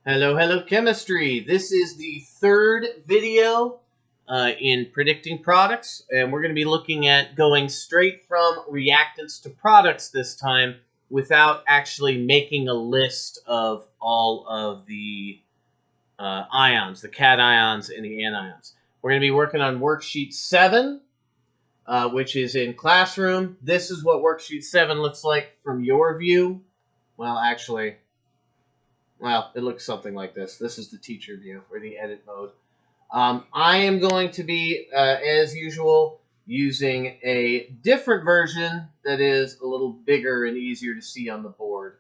Hello, hello, chemistry. This is the third video in predicting products, and we're going to be looking at going straight from reactants to products this time without actually making a list of all of the ions, the cations and the anions. We're going to be working on worksheet 7, which is in classroom. This is what worksheet 7 looks like from your view. Well, actually... Well, it looks something like this. This is the teacher view, or the edit mode. I am going to be, as usual, using a different version that is a little bigger and easier to see on the board.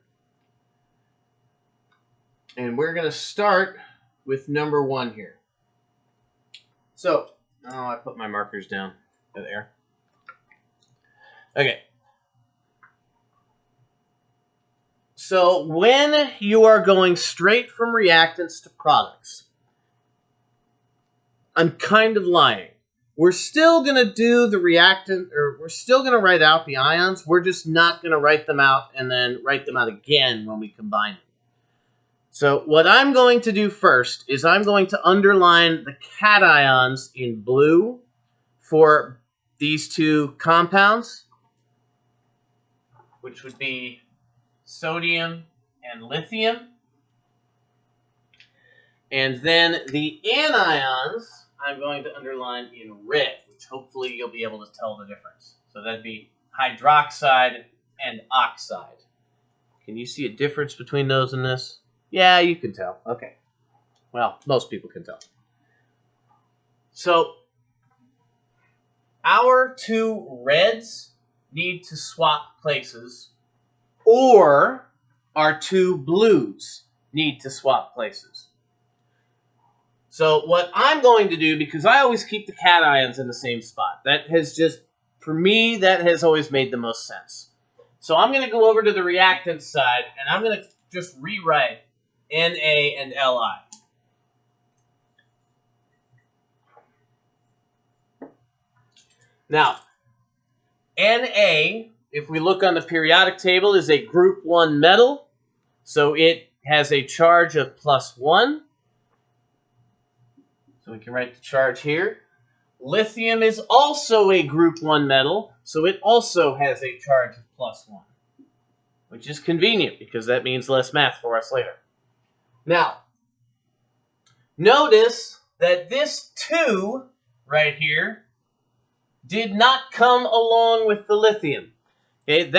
And we're going to start with number 1 here. So, I put my markers down there. Okay. So when you are going straight from reactants to products, I'm kind of lying. We're still going to do the reactant, or we're still going to write out the ions. We're just not going to write them out and then write them out again when we combine them. So what I'm going to do first is I'm going to underline the cations in blue for these two compounds, which would be sodium and lithium. And then the anions I'm going to underline in red, which hopefully you'll be able to tell the difference. So that'd be hydroxide and oxide. Can you see a difference between those and this? Yeah, you can tell. Okay. Well, most people can tell. So our two reds need to swap places, or our two blues need to swap places. So what I'm going to do, because I always keep the cations in the same spot, that has just, for me, that has always made the most sense. So I'm going to go over to the reactant side, and I'm going to just rewrite Na and Li. Now, Na, if we look on the periodic table, is a group 1 metal, so it has a charge of +1. So we can write the charge here. Lithium is also a group 1 metal, so it also has a charge of +1, which is convenient because that means less math for us later. Now, notice that this 2 right here did not come along with the lithium. Okay,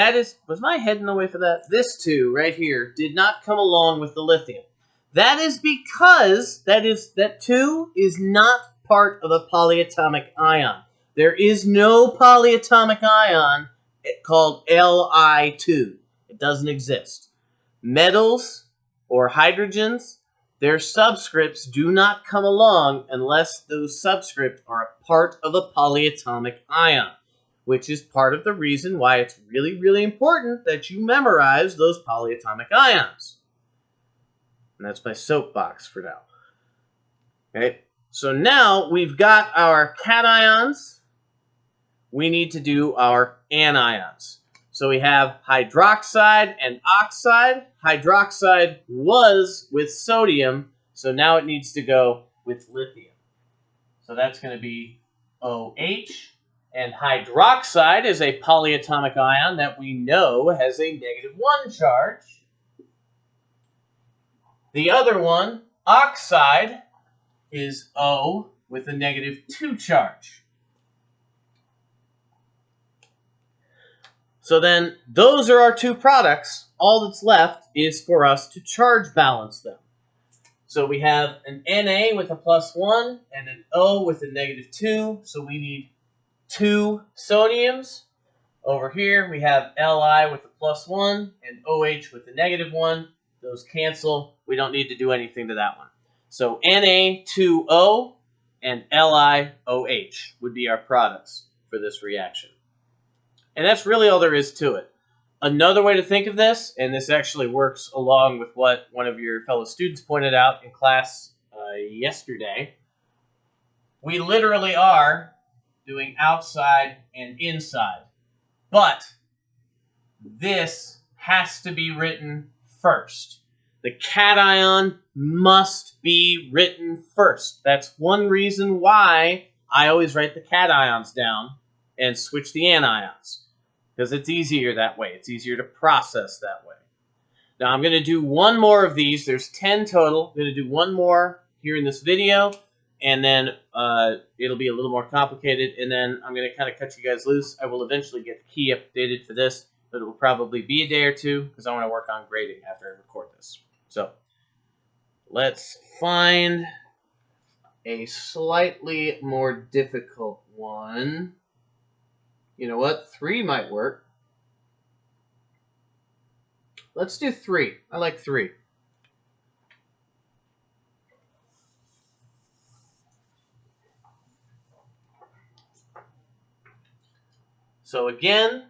was my head in the way for that? This 2 right here did not come along with the lithium. That is because that 2 is not part of a polyatomic ion. There is no polyatomic ion called Li2. It doesn't exist. Metals or hydrogens, their subscripts do not come along unless those subscripts are a part of a polyatomic ion, which is part of the reason why it's really, really important that you memorize those polyatomic ions. And that's my soapbox for now. Okay, so now we've got our cations. We need to do our anions. So we have hydroxide and oxide. Hydroxide was with sodium, so now it needs to go with lithium. So that's going to be OH. And hydroxide is a polyatomic ion that we know has a -1 charge. The other one, oxide, is O with a -2 charge. So then those are our two products. All that's left is for us to charge balance them. So we have an Na with a +1 and an O with a -2. So we need 2 sodiums. Over here we have Li with a +1 and OH with a -1. Those cancel. We don't need to do anything to that one. So Na2O and LiOH would be our products for this reaction. And that's really all there is to it. Another way to think of this, and this actually works along with what one of your fellow students pointed out in class yesterday, we literally are doing outside and inside. But this has to be written first. the cation must be written first. That's one reason why I always write the cations down and switch the anions, because it's easier that way. It's easier to process that way. Now I'm going to do one more of these. There's 10 total. I'm going to do one more here in this video, and then it'll be a little more complicated, and then I'm going to kind of cut you guys loose. I will eventually get the key updated for this, but it will probably be a day or two because I want to work on grading after I record this. So let's find a slightly more difficult one. You know what? 3 might work. Let's do 3. I like 3. So again,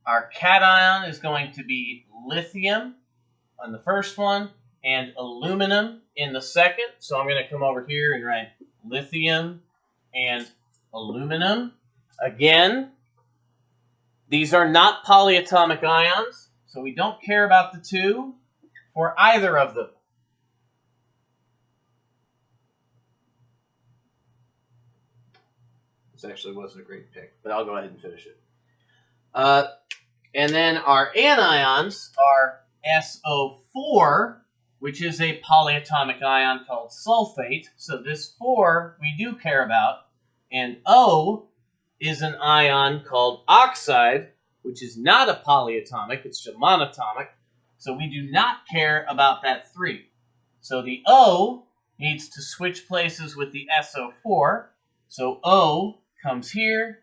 our cation is going to be lithium on the first one and aluminum in the second. So I'm going to come over here and write lithium and aluminum. Again, these are not polyatomic ions, so we don't care about the 2 for either of them. This actually wasn't a great pick, but I'll go ahead and finish it. And then our anions are SO4, which is a polyatomic ion called sulfate. So this 4 we do care about. And O is an ion called oxide, which is not a polyatomic, it's a monatomic. So we do not care about that 3. So the O needs to switch places with the SO4. So O comes here,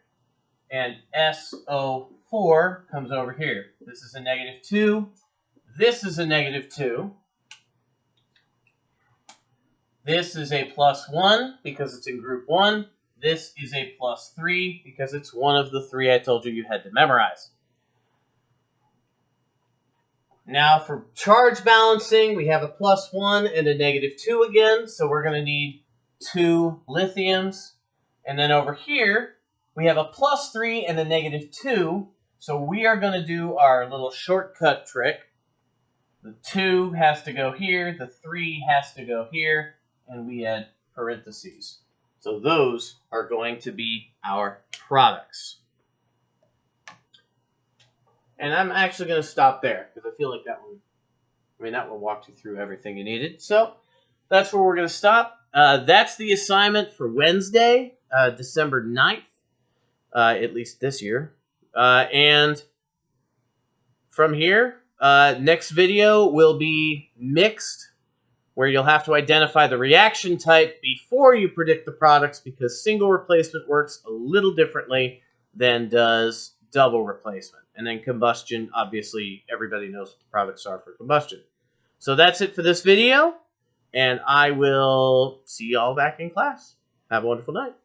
and SO4 comes over here. This is a -2. This is a -2. This is a +1 because it's in group 1. This is a +3 because it's one of the 3 I told you had to memorize. Now for charge balancing, we have a +1 and a -2 again, so we're going to need 2 lithiums. And then over here, we have a +3 and a -2, so we are going to do our little shortcut trick. The 2 has to go here, the 3 has to go here, and we add parentheses. So those are going to be our products. And I'm actually going to stop there because I feel like that one walked you through everything you needed. So that's where we're going to stop. That's the assignment for Wednesday, December 9th, at least this year. And from here, next video will be mixed, where you'll have to identify the reaction type before you predict the products, because single replacement works a little differently than does double replacement. And then combustion, obviously, everybody knows what the products are for combustion. So that's it for this video, and I will see you all back in class. Have a wonderful night.